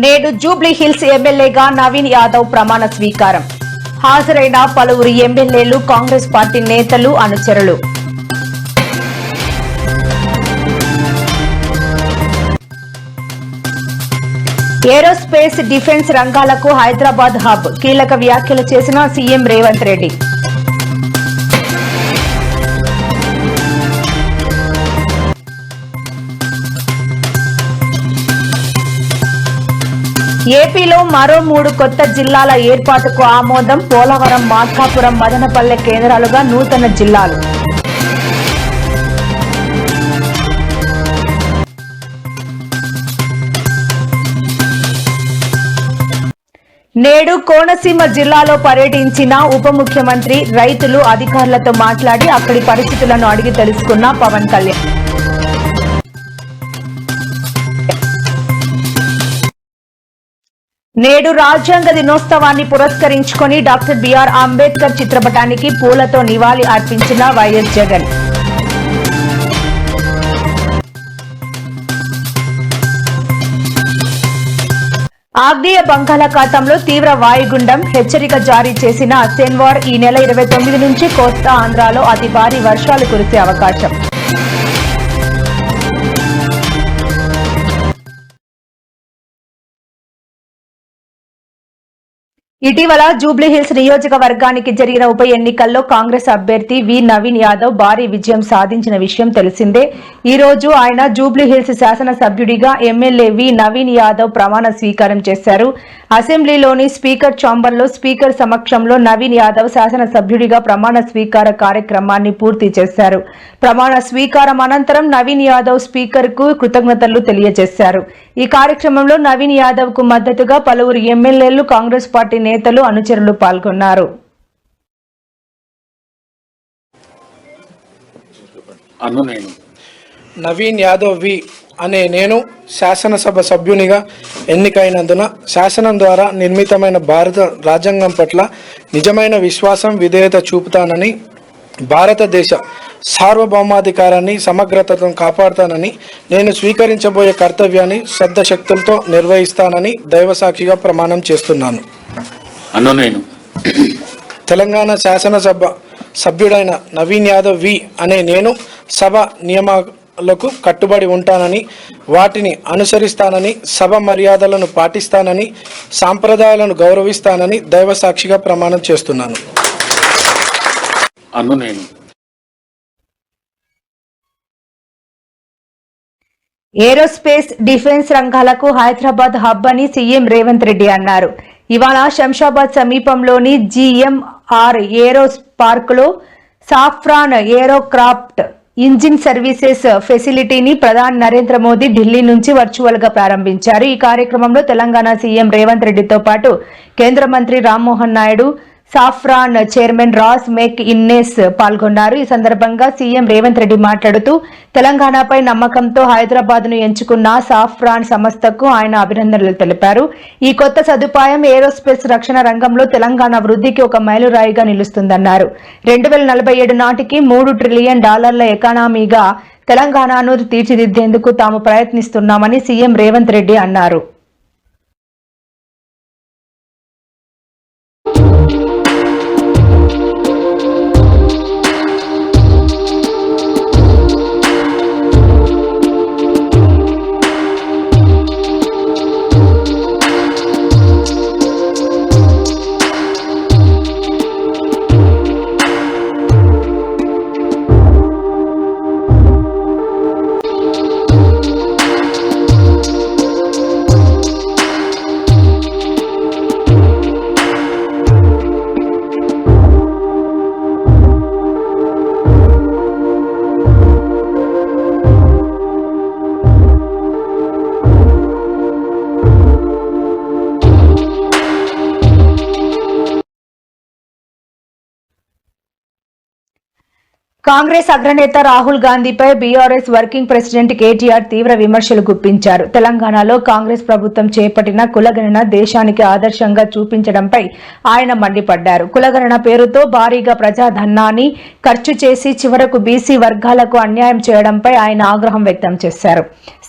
నేడు Jubilee hills ఎమ్మెల్యేగా నవీన్ యాదవ్ ప్రమాణ స్వీకారం. హాజరైన పలువురు ఎమ్మెల్యేలు, కాంగ్రెస్ పార్టీ నేతలు, అనుచరులు. ఏరోస్పేస్, డిఫెన్స్ రంగాలకు హైదరాబాద్ హబ్. కీలక వ్యాఖ్యలు చేసిన సీఎం రేవంత్ రెడ్డి. ఏపీలో మరో 3 కొత్త జిల్లాల ఏర్పాటుకు ఆమోదం. పోలవరం, మార్కాపురం, మదనపల్లె కేంద్రాలుగా నూతన జిల్లాలు. నేడు కోనసీమ జిల్లాలో పర్యటించిన ఉప ముఖ్యమంత్రి. రైతులు, అధికారులతో మాట్లాడి అక్కడి పరిస్థితులను అడిగి తెలుసుకున్న పవన్ కళ్యాణ్. నేడు రాజ్యాంగ దినోత్సవాన్ని పురస్కరించుకొని డాక్టర్ బిఆర్ అంబేద్కర్ చిత్రపటానికి పూలతో నివాళి అర్పించిన వైఎస్ జగన్. ఆగ్నేయ బంగాళాఖాతంలో తీవ్ర వాయుగుండం. హెచ్చరిక జారీ చేసిన సెన్వార్ ఈ నెల 29 నుంచి కోస్తా ఆంధ్రాలో అతి భారీ వర్షాలు కురిసే అవకాశం. ఇటీవల జూబ్లీహిల్స్ నియోజకవర్గానికి జరిగిన ఉప ఎన్నికల్లో కాంగ్రెస్ అభ్యర్థి వి నవీన్ యాదవ్ భారీ విజయం సాధించిన విషయం తెలిసిందే. ఈ రోజు ఆయన జూబ్లీహిల్స్ శాసనసభ్యుడిగా ఎమ్మెల్యే వి నవీన్ యాదవ్ ప్రమాణ స్వీకారం చేశారు. అసెంబ్లీలోని స్పీకర్ ఛాంబర్లో స్పీకర్ సమక్షంలో నవీన్ యాదవ్ శాసనసభ్యుడిగా ప్రమాణ స్వీకార కార్యక్రమాన్ని పూర్తి చేశారు. ప్రమాణ స్వీకారం అనంతరం నవీన్ యాదవ్ స్పీకర్ కు కృతజ్ఞతలు తెలియజేశారు. ఈ కార్యక్రమంలో నవీన్ యాదవ్ కు మద్దతుగా పలువురు ఎమ్మెల్యేలు, కాంగ్రెస్ పార్టీ నేతలు, అనుచరులు పాల్గొన్నారు. నవీన్ యాదవ్ వి అనే నేను శాసనసభ సభ్యునిగా ఎన్నికైనందున శాసనం ద్వారా నిర్మితమైన భారత రాజ్యాంగం పట్ల నిజమైన విశ్వాసం, విధేయత చూపుతానని, భారతదేశ సార్వభౌమాధికారాన్ని, సమగ్రతను కాపాడుతానని, నేను స్వీకరించబోయే కర్తవ్యాన్ని శ్రద్ధశక్తులతో నిర్వహిస్తానని దైవసాక్షిగా ప్రమాణం చేస్తున్నాను. తెలంగాణ శాసనసభ సభ్యుడైన నవీన్ యాదవ్ వి అనే నేను సభ నియమాలకు కట్టుబడి ఉంటానని, వాటిని అనుసరిస్తానని, సభ మర్యాదలను పాటిస్తానని, సాంప్రదాయాలను గౌరవిస్తానని దైవసాక్షిగా ప్రమాణం చేస్తున్నాను. ఏరోస్పేస్, డిఫెన్స్ రంగాలకు హైదరాబాద్ హబ్ అని సీఎం రేవంత్ రెడ్డి అన్నారు. ఇవాళ శంషాబాద్ సమీపంలోని జీఎంఆర్ ఏరో పార్కులో సాఫ్రాన్ ఏరోక్రాఫ్ట్ ఇంజిన్ సర్వీసెస్ ఫెసిలిటీని ప్రధాని నరేంద్ర మోదీ ఢిల్లీ నుంచి వర్చువల్ గా ప్రారంభించారు. ఈ కార్యక్రమంలో తెలంగాణ సీఎం రేవంత్ రెడ్డితో పాటు కేంద్ర మంత్రి Rammohan Naidu, Safran chairman Ross McInnes పాల్గొన్నారు. ఈ సందర్భంగా సీఎం రేవంత్ రెడ్డి మాట్లాడుతూ తెలంగాణపై నమ్మకంతో హైదరాబాద్ ను ఎంచుకున్న సాఫ్రాన్ సంస్థకు ఆయన అభినందనలు తెలిపారు. ఈ కొత్త సదుపాయం ఏరోస్పేస్ రక్షణ రంగంలో తెలంగాణ వృద్ధికి ఒక మైలురాయిగా నిలుస్తుందన్నారు. 2047 నాటికి $3 ట్రిలియన్ ఎకానమీగా తెలంగాణను తీర్చిదిద్దేందుకు తాము ప్రయత్నిస్తున్నామని సీఎం రేవంత్ రెడ్డి అన్నారు. కాంగ్రెస్ అగ్రనేత రాహుల్ గాంధీపై బీఆర్ఎస్ వర్కింగ్ ప్రెసిడెంట్ కేటీఆర్ తీవ్ర విమర్శలు గుప్పించారు. తెలంగాణలో కాంగ్రెస్ ప్రభుత్వం చేపట్టిన కులగణన దేశానికి ఆదర్శంగా చూపించడంపై ఆయన మండిపడ్డారు. కులగణన పేరుతో భారీగా ప్రజాధనాన్ని ఖర్చు చేసి చివరకు బీసీ వర్గాలకు అన్యాయం చేయడంపై ఆయన ఆగ్రహం వ్యక్తం చేశారు.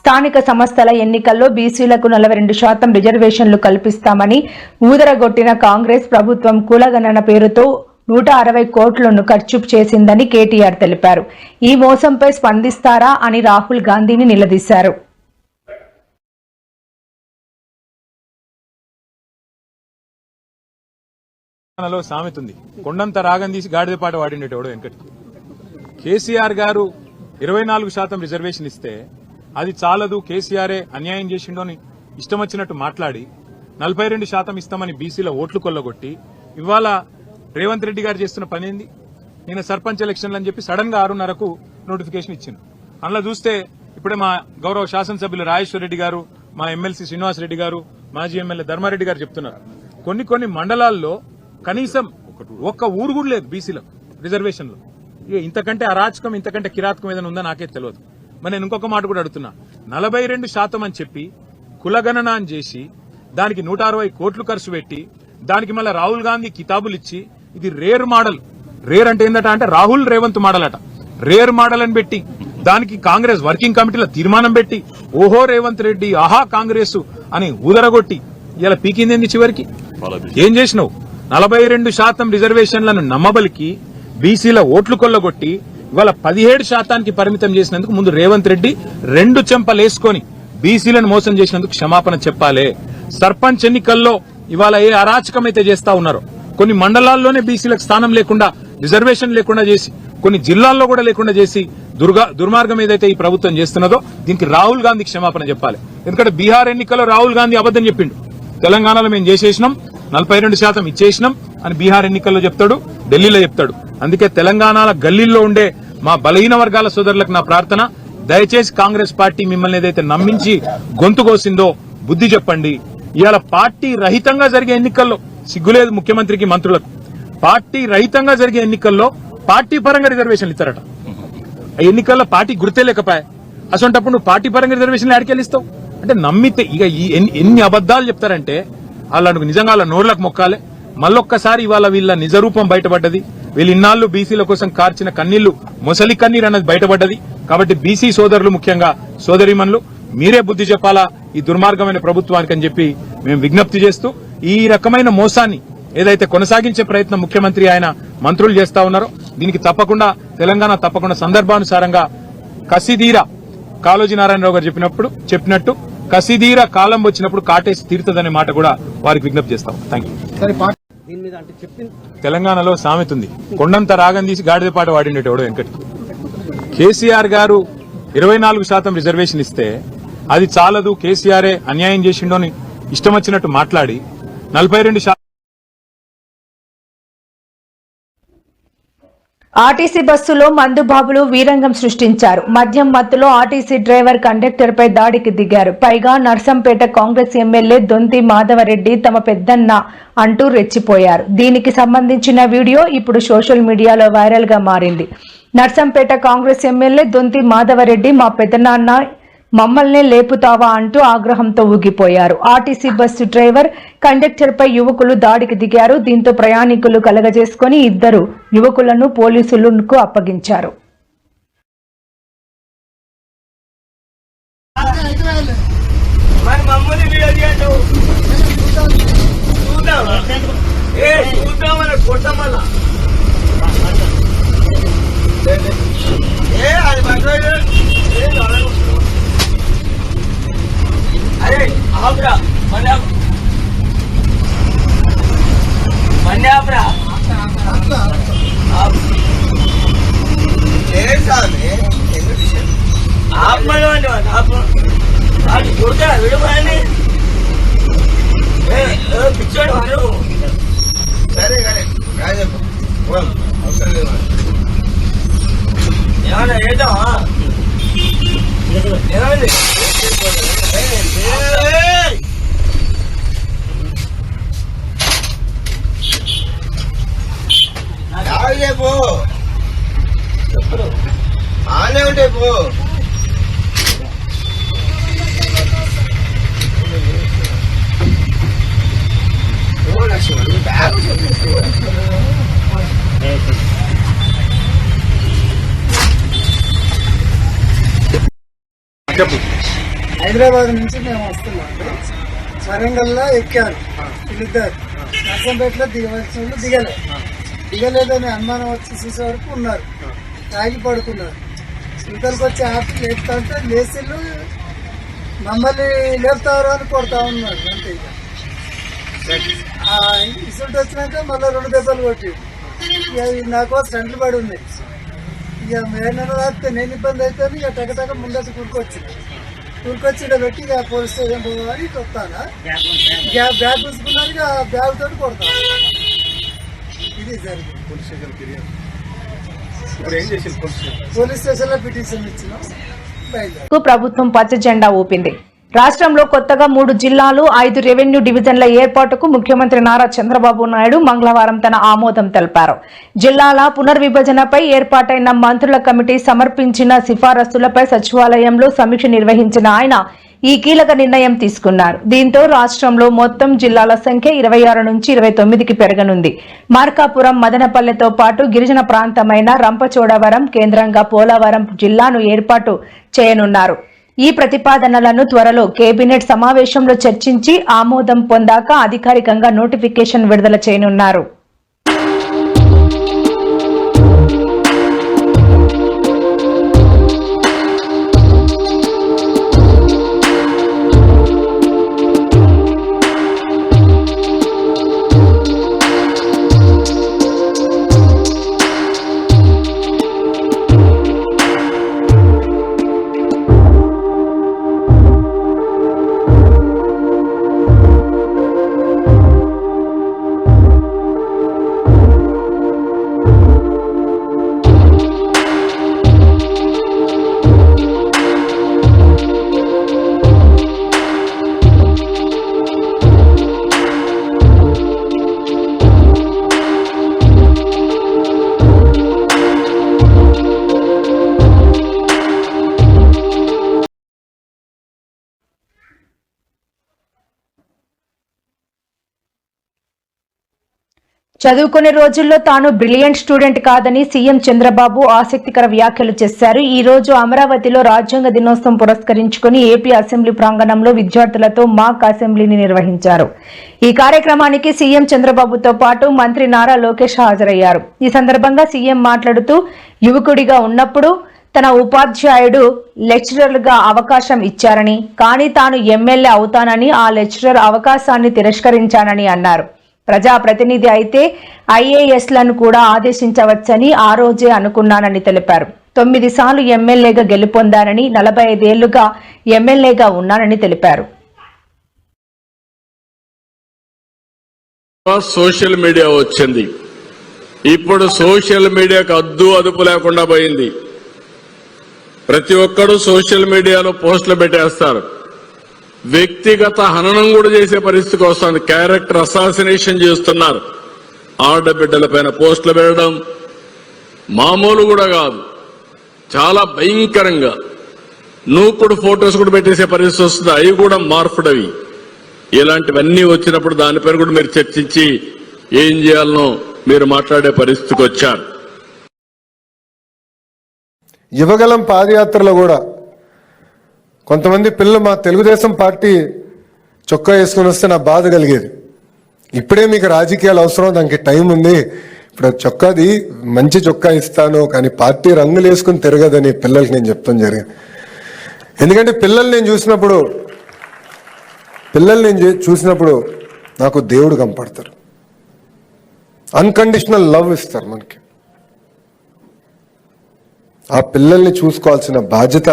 స్థానిక సంస్థల ఎన్నికల్లో బీసీలకు 42% రిజర్వేషన్లు కల్పిస్తామని ఊదరగొట్టిన కాంగ్రెస్ ప్రభుత్వం కులగణన పేరుతో 160 కోట్లను ఖర్చు చేసిందని కేటీఆర్ తెలిపారు. ఈ మోసంపై స్పందిస్తారా అని రాహుల్ గాంధీని నిలదీశారు. సామెత ఉంది, కొండంత రాగం తీసి గాడిదపాట వాడినటోడు వెంకటి. కేసీఆర్ గారు 24% రిజర్వేషన్ ఇస్తే అది చాలదు, కేసీఆరే అన్యాయం చేసిండో అని ఇష్టం వచ్చినట్టు మాట్లాడి 42% ఇస్తామని బీసీల ఓట్లు కొల్లగొట్టి ఇవాళ రేవంత్ రెడ్డి గారు చేస్తున్న పని ఏంది? నిన్న సర్పంచ్ ఎలక్షన్లు అని చెప్పి సడన్ గా 6:30కు నోటిఫికేషన్ ఇచ్చింది. అందులో చూస్తే ఇప్పుడే మా గౌరవ శాసనసభ్యులు రాజేశ్వర రెడ్డి గారు, మా ఎమ్మెల్సీ శ్రీనివాసరెడ్డి గారు, మాజీ ఎమ్మెల్యే ధర్మారెడ్డి గారు చెప్తున్నారు, కొన్ని మండలాల్లో కనీసం ఒక్క ఊరు కూడా లేదు బీసీలకు రిజర్వేషన్లు. ఇంతకంటే అరాచకం, ఇంతకంటే కిరాతకం ఏదైనా ఉందో నాకే తెలియదు. మరి నేను ఇంకొక మాట కూడా అడుగుతున్నా, 42% అని చెప్పి కులగణన అని చేసి దానికి 160 కోట్లు ఖర్చు పెట్టి దానికి మళ్ళీ రాహుల్ గాంధీ కితాబులు ఇచ్చి ఇది రేర్ మోడల్, రేర్ అంటే ఏంటంటే అంటే రాహుల్ రేవంత్ మోడల్ అట, రేర్ మోడల్ అని పెట్టి దానికి కాంగ్రెస్ వర్కింగ్ కమిటీలో తీర్మానం పెట్టి ఓహో రేవంత్ రెడ్డి ఆహా కాంగ్రెస్ అని ఊదరగొట్టి ఇలా పీకిందేంది చివరికి? ఏం చేసినావు? 42% రిజర్వేషన్లను నమ్మబలికి బీసీల ఓట్లు కొల్లగొట్టి ఇవాళ 17% పరిమితం చేసినందుకు ముందు రేవంత్ రెడ్డి 2 చెంపలేసుకొని బీసీలను మోసం చేసినందుకు క్షమాపణ చెప్పాలి. సర్పంచ్ ఎన్నికల్లో ఇవాళ ఏ అరాచకమైతే చేస్తా ఉన్నారో, కొన్ని మండలాల్లోనే బీసీలకు స్థానం లేకుండా, రిజర్వేషన్ లేకుండా చేసి, కొన్ని జిల్లాల్లో కూడా లేకుండా చేసి దుర్మార్గం ఏదైతే ఈ ప్రభుత్వం చేస్తున్నదో దీనికి రాహుల్ గాంధీ క్షమాపణ చెప్పాలి. ఎందుకంటే బీహార్ ఎన్నికల్లో రాహుల్ గాంధీ అబద్దం చెప్పిండు, తెలంగాణలో మేము చేసేసినాం 42% ఇచ్చేసినాం అని బీహార్ ఎన్నికల్లో చెప్తాడు, ఢిల్లీలో చెప్తాడు. అందుకే తెలంగాణ గల్లీల్లో ఉండే మా బలహీన వర్గాల సోదరులకు నా ప్రార్థన, దయచేసి కాంగ్రెస్ పార్టీ మిమ్మల్ని ఏదైతే నమ్మించి గొంతు కోసిందో బుద్ధి చెప్పండి. ఇవాళ పార్టీ రహితంగా జరిగే ఎన్నికల్లో సిగ్గులేదు ముఖ్యమంత్రికి, మంత్రులకు. పార్టీ రహితంగా జరిగే ఎన్నికల్లో పార్టీ పరంగా రిజర్వేషన్లు ఇస్తారట. ఆ ఎన్నికల్లో పార్టీ గుర్తే లేకపోయా, అసొంటప్పుడు నువ్వు పార్టీ పరంగా రిజర్వేషన్లు ఎక్కడికెళ్ళిస్తావు? అంటే నమ్మితే ఇక ఎన్ని అబద్దాలు చెప్తారంటే వాళ్ళకు నిజంగా వాళ్ళ నోర్లకు మొక్కాలే. మళ్ళొక్కసారి ఇవాళ వీళ్ళ నిజరూపం బయటపడ్డది. వీళ్ళు ఇన్నాళ్లు బీసీల కోసం కార్చిన కన్నీళ్లు మొసలి కన్నీరు అన్నది బయటపడ్డది. కాబట్టి బీసీ సోదరులు, ముఖ్యంగా సోదరిమణులు, మీరే బుద్ధి చెప్పాలా ఈ దుర్మార్గమైన ప్రభుత్వానికి అని చెప్పి మేము విజ్ఞప్తి చేస్తూ, ఈ రకమైన మోసాన్ని ఏదైతే కొనసాగించే ప్రయత్నం ముఖ్యమంత్రి ఆయన మంత్రులు చేస్తా ఉన్నారో దీనికి తప్పకుండా తెలంగాణ సందర్భానుసారంగా కసిదీర, కాళోజీ నారాయణరావు గారు చెప్పినట్టు కసిదీర కాలం వచ్చినప్పుడు కాటేసి తీరుతుందనే మాట కూడా వారికి విజ్ఞప్తి చేస్తాం. Thank you. తెలంగాణలో సామెత ఉంది, కొండంత రాగం తీసి గాడిదపాట వాడినటోడు వెంకటి. కేసీఆర్ గారు 24% రిజర్వేషన్ ఇస్తే అది చాలదు, కేసీఆరే అన్యాయం చేసిండో అని ఇష్టం వచ్చినట్టు మాట్లాడి 42%. ఆర్టీసీ బస్సులో మందుబాబులు వీరంగం సృష్టించారు. మద్యం మత్తులో ఆర్టీసీ డ్రైవర్ కండక్టర్ పై దాడికి దిగారు. పైగా నర్సంపేట కాంగ్రెస్ ఎమ్మెల్యే దొంతి మాధవరెడ్డి తమ పెద్దన్న అంటూ రెచ్చిపోయారు. దీనికి సంబంధించిన వీడియో ఇప్పుడు సోషల్ మీడియాలో వైరల్ గా మారింది. నర్సంపేట కాంగ్రెస్ ఎమ్మెల్యే దొంతి మాధవరెడ్డి మా పెద్దనాన్న మమ్మల్నే లేపుతావా అంటూ ఆగ్రహంతో ఊగిపోయారు. ఆర్టీసీ బస్సు డ్రైవర్ కండక్టర్ పై యువకులు దాడికి దిగారు. దీంతో ప్రయాణికులు కలగజేసుకుని 2 యువకులను పోలీసులకు అప్పగించారు. अरे आपरा मने आपरा आप ऐसा में आप मनो आप आज जोरदार वीडियो बनाने पिक्चर हरो करे काय देखो बोल अवसर ले यार ये तो हां यार పో ఆనే ఉంటే పో చెప్పు. హైదరాబాద్ నుంచి మేము వస్తున్నాం. వరంగల్లో ఎక్కారు వీళ్ళిద్దరు. నర్సంపేటలో దిగవలసిన వాళ్ళు దిగలేదని అనుమానం వచ్చి చూసే వరకు ఉన్నారు, తాగి పడుకున్నారు. ఇతరులకు వచ్చి ఆపి లేపుతా ఉంటే లేచిళ్ళు మమ్మల్ని లేపుతారు అని కొడతా ఉన్నారు. అంతే ఇసుంటి వచ్చినాక మళ్ళీ 2 దెబ్బలు కొట్టి ఇక నాకు స్టంట్లు పడి ఉన్నాయి. ఇక మేనన్న రాస్తే నేను ఇబ్బంది అయితే ఇక టకటక ముందటి కూరుకొచ్చి పెట్టి ఇక పోలీస్ స్టేషన్ పోవాలి వస్తానా. బ్యాగ్ చూసుకున్నారు, ఇక బ్యాగ్ తోటి కొడతాను. ఇది జరిగింది. పోలీస్ స్టేషన్ లో పిటిషన్ ఇచ్చినాం. ప్రభుత్వం పచ్చ జెండా ఊపింది. రాష్ట్రంలో కొత్తగా 3 జిల్లాలు 5 రెవెన్యూ డివిజన్ల ఏర్పాటుకు ముఖ్యమంత్రి నారా చంద్రబాబు నాయుడు మంగళవారం తన ఆమోదం తెలిపారు. జిల్లాల పునర్విభజనపై ఏర్పాటైన మంత్రుల కమిటీ సమర్పించిన సిఫారసులపై సచివాలయంలో సమీక్ష నిర్వహించిన ఆయన ఈ కీలక నిర్ణయం తీసుకున్నారు. దీంతో రాష్ట్రంలో మొత్తం జిల్లాల సంఖ్య 26 నుంచి 29కి పెరగనుంది. మార్కాపురం, మదనపల్లెతో పాటు గిరిజన ప్రాంతమైన రంపచోడవరం కేంద్రంగా పోలవరం జిల్లాను ఏర్పాటు చేయనున్నారు. ఈ ప్రతిపాదనలను త్వరలో కేబినెట్ సమావేశంలో చర్చించి ఆమోదం పొందాక అధికారికంగా నోటిఫికేషన్ విడుదల చేయనున్నారు. చదువుకునే రోజుల్లో తాను బ్రిలియంట్ స్టూడెంట్ కాదని సీఎం చంద్రబాబు ఆసక్తికర వ్యాఖ్యలు చేశారు. ఈ రోజు అమరావతిలో రాజ్యాంగ దినోత్సవం పురస్కరించుకుని ఏపీ అసెంబ్లీ ప్రాంగణంలో విద్యార్థులతో మాక్ అసెంబ్లీని నిర్వహించారు. ఈ కార్యక్రమానికి సీఎం చంద్రబాబుతో పాటు మంత్రి నారా లోకేష్ హాజరయ్యారు. ఈ సందర్భంగా సీఎం మాట్లాడుతూ యువకుడిగా ఉన్నప్పుడు తన ఉపాధ్యాయుడు లెక్చరర్గా అవకాశం ఇచ్చారని, కానీ తాను ఎమ్మెల్యే అవుతానని ఆ లెక్చరర్ అవకాశాన్ని తిరస్కరించానని అన్నారు. ప్రజాప్రతినిధి అయితే ఐఏఎస్లను కూడా ఆదేశించవచ్చని ఆ రోజే అనుకున్నానని తెలిపారు. 9 సార్లు ఎమ్మెల్యేగా గెలుపొందానని, 45 ఏళ్లుగా ఎమ్మెల్యేగా ఉన్నానని తెలిపారు. సోషల్ మీడియా వచ్చింది. ఇప్పుడు సోషల్ మీడియాకు అదుపు లేకుండా పోయింది. ప్రతి ఒక్కరూ సోషల్ మీడియాలో పోస్టులు పెట్టేస్తారు. వ్యక్తిగత హననం కూడా చేసే పరిస్థితికి వస్తుంది. క్యారెక్టర్ అసాసినేషన్ చేస్తున్నారు. ఆడబిడ్డలపైన పోస్టులు పెట్టడం మామూలు కూడా కాదు, చాలా భయంకరంగా నూకుడు ఫోటోస్ కూడా పెట్టేసే పరిస్థితి వస్తుంది. అవి కూడా మార్పుడవి. ఇలాంటివన్నీ వచ్చినప్పుడు దానిపైన కూడా మీరు చర్చించి ఏం చేయాలనో మీరు మాట్లాడే పరిస్థితికి వచ్చారు. యువగలం పాదయాత్రలో కూడా కొంతమంది పిల్లలు మా తెలుగుదేశం పార్టీ చొక్కా వేసుకుని వస్తే నా బాధ కలిగేది. ఇప్పుడే మీకు రాజకీయాలు అవసరం, దానికి టైం ఉంది, ఇప్పుడు చొక్కాది మంచి చొక్కా ఇస్తాను, కానీ పార్టీ రంగులు వేసుకుని తిరగదని పిల్లలకి నేను చెప్తాను జరిగింది. ఎందుకంటే పిల్లల్ని నేను చూసినప్పుడు నాకు దేవుడు కనపడతారు. అన్కండిషనల్ లవ్ ఇస్తారు మనకి. ఆ పిల్లల్ని చూసుకోవాల్సిన బాధ్యత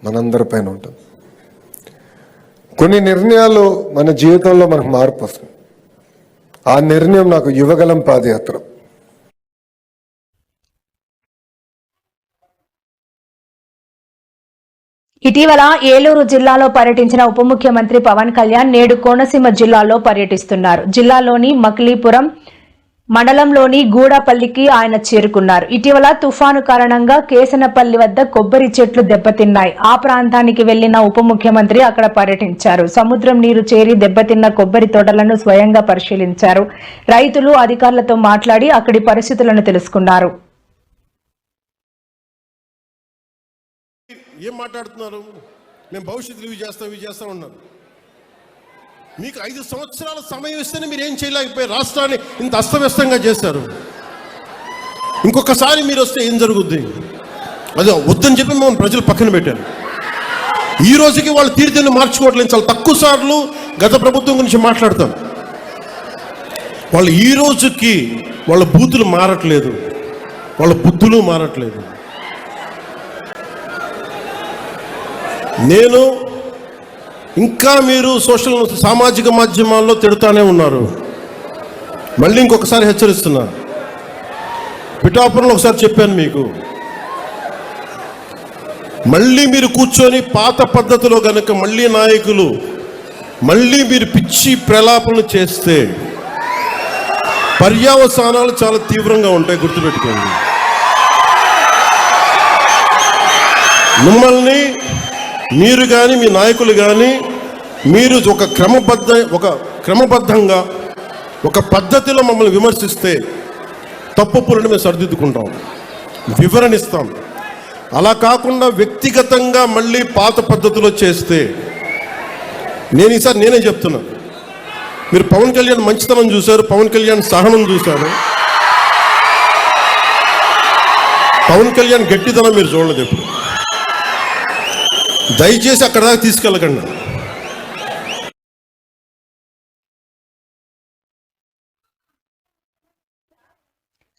మనందరిపైన ఉంటుంది. కొన్ని నిర్ణయాలు మన జీవితంలో మనకు మార్పు వస్తుంది. ఆ నిర్ణయం నాకు యువగలం పాదయాత్ర. ఇటీవల ఏలూరు జిల్లాలో పర్యటించిన ఉప ముఖ్యమంత్రి పవన్ కళ్యాణ్ నేడు కోనసీమ జిల్లాలో పర్యటిస్తున్నారు. జిల్లాలోని మకిలీపురం మండలంలోని గూడపల్లికి ఆయన చేరుకున్నారు. ఇటీవల తుఫాను కారణంగా కేసనపల్లి వద్ద కొబ్బరి చెట్లు దెబ్బతిన్నాయి. ఆ ప్రాంతానికి వెళ్లిన ఉప ముఖ్యమంత్రి అక్కడ పర్యటించారు. సముద్రం నీరు చేరి దెబ్బతిన్న కొబ్బరి తోటలను స్వయంగా పరిశీలించారు. రైతులు, అధికారులతో మాట్లాడి అక్కడి పరిస్థితులను తెలుసుకున్నారు. ఏం మాట్లాడుతున్నారు? మేము భవిష్యత్తులో ఇవి చేస్తాం ఉన్నారు. మీకు 5 సంవత్సరాల సమయం ఇస్తేనే మీరు ఏం చేయలేకపోయారు. రాష్ట్రాన్ని ఇంత అస్తవ్యస్తంగా చేశారు. ఇంకొకసారి మీరు వస్తే ఏం జరుగుద్ది? అదే వద్దని చెప్పి మేము ప్రజలు పక్కన పెట్టారు. ఈ రోజుకి వాళ్ళు తీరుతెన్ను మార్చుకోవట్లేదు. చాలా తక్కువ సార్లు గత ప్రభుత్వం గురించి మాట్లాడతాం. వాళ్ళు ఈ రోజుకి వాళ్ళ బూతులు మారట్లేదు, వాళ్ళ బుద్ధులు మారట్లేదు. నేను ఇంకా మీరు సామాజిక మాధ్యమాల్లో తిడుతూనే ఉన్నారు. మళ్ళీ ఇంకొకసారి హెచ్చరిస్తున్నా. పిఠాపురంలో ఒకసారి చెప్పాను మీకు, మళ్ళీ మీరు కూర్చొని పాత పద్ధతిలో గనక మళ్ళీ నాయకులు మళ్ళీ మీరు పిచ్చి ప్రలాపనలు చేస్తే పర్యవసానాలు చాలా తీవ్రంగా ఉంటాయి, గుర్తుపెట్టుకోండి. మిమ్మల్ని మీరు కానీ మీ నాయకులు కానీ మీరు ఒక క్రమబద్ధంగా ఒక పద్ధతిలో మమ్మల్ని విమర్శిస్తే తప్పులను మేము సరిదిద్దుకుంటాం, వివరణిస్తాం. అలా కాకుండా వ్యక్తిగతంగా మళ్ళీ పాత పద్ధతిలో చేస్తే ఈసారి నేనే చెప్తున్నా. మీరు పవన్ కళ్యాణ్ మంచితనం చూశారు, పవన్ కళ్యాణ్ సహనం చూశారు, పవన్ కళ్యాణ్ గట్టితనం మీరు చూడలేదు ఎప్పుడు. దయచేసి అక్కడ దాకా తీసుకెళ్ళకండి.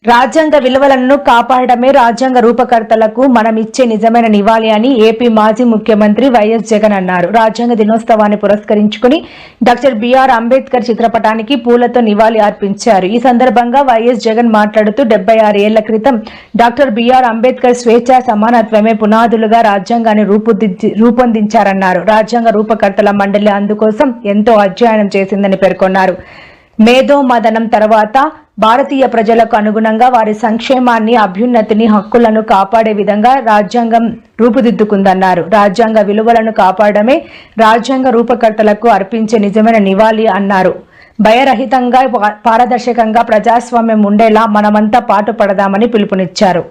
రాజ్యాంగ విలువలను కాపాడమే రాజ్యాంగ రూపకర్తలకు మనం ఇచ్చే నిజమైన నివాళి అని ఏపీ మాజీ ముఖ్యమంత్రి వైఎస్ జగన్ అన్నారు. రాజ్యాంగ దినోత్సవాన్ని పురస్కరించుకుని డాక్టర్ బిఆర్ అంబేద్కర్ చిత్రపటానికి పూలతో నివాళి అర్పించారు. ఈ సందర్భంగా వైఎస్ జగన్ మాట్లాడుతూ 76 ఏళ్ల క్రితం డాక్టర్ బిఆర్ అంబేద్కర్ స్వేచ్ఛ సమానత్వమే పునాదులుగా రాజ్యాంగాన్ని రూపొందించారన్నారు. రాజ్యాంగ రూపకర్తల మండలి అందుకోసం ఎంతో అధ్యయనం చేసిందని పేర్కొన్నారు. మేధో మదనం తర్వాత భారతీయ ప్రజలకు అనుగుణంగా వారి సంక్షేమాన్ని, అభ్యున్నతిని, హక్కులను కాపాడే విధంగా రాజ్యాంగం రూపుదిద్దుకుందన్నారు. రాజ్యాంగ విలువలను కాపాడమే రాజ్యాంగ రూపకర్తలకు అర్పించే నిజమైన నివాళి అన్నారు. భయరహితంగా, పారదర్శకంగా ప్రజాస్వామ్యం ఉండేలా మనమంతా పాటుపడదామని పిలుపునిచ్చారు.